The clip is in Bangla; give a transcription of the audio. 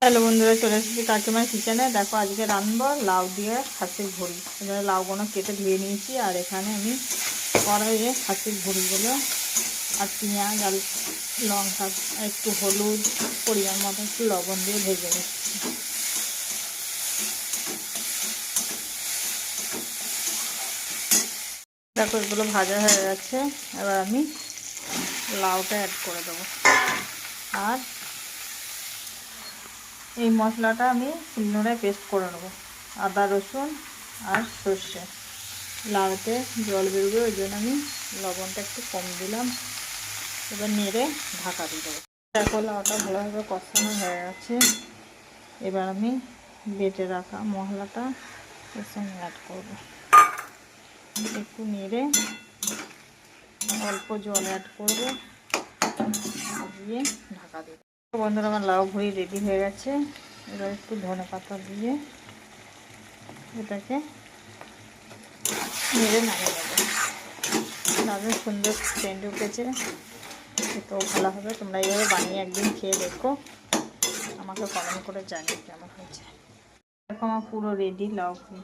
হ্যালো বন্ধুরা, চলে এসেছি কাকিমার কিচেনে। দেখো আজকে রান্নাবো লাউ দিয়ে খাসির ভুড়ি। এখানে লাউগুলো কেটে ধুয়ে নিয়েছি, আর এখানে আমি কড়াইয়ে খাসির ভুড়িগুলো আর পেঁয়াজ আর লঙ্কা একটু হলুদ পরিমাণ মতো একটু লবণ দিয়ে ভেজে নিচ্ছি। দেখো এগুলো ভাজা হয়ে গেছে। এবার আমি লাউটা অ্যাড করে দেবো। আর এই মশলাটা আমি শিলনোড়ায় পেস্ট করে নেবো, আদা রসুন আর সর্ষে। লাউতে জল বেরোবে, ওই জন্য আমি লবণটা একটু কম দিলাম। এবার নেড়ে ঢাকা দিয়ে দেবো। দেখো লাউটা ভালোভাবে কষানো হয়ে গেছে। এবার আমি বেটে রাখা মশলাটা এর সঙ্গে অ্যাড করবো। একটু নেড়ে অল্প জল অ্যাড করবো, দিয়ে ঢাকা দিয়ে দেবো। বন্ধুরা, আমার লাউ ভুড়ি রেডি হয়ে গেছে। এবার একটু ধনেপাতা দিয়ে এটাকে নেড়ে নামিয়ে দেবো। দারুণ সুন্দর সেন্ট উঠেছে, খেতেও ভালো হবে। তোমরা এইভাবে বানিয়ে একদিন খেয়ে দেখো, আমাকে কমেন্ট করে জানিয়ে কেমন হয়েছে। দেখো আমার পুরো রেডি লাউ ভুড়ি।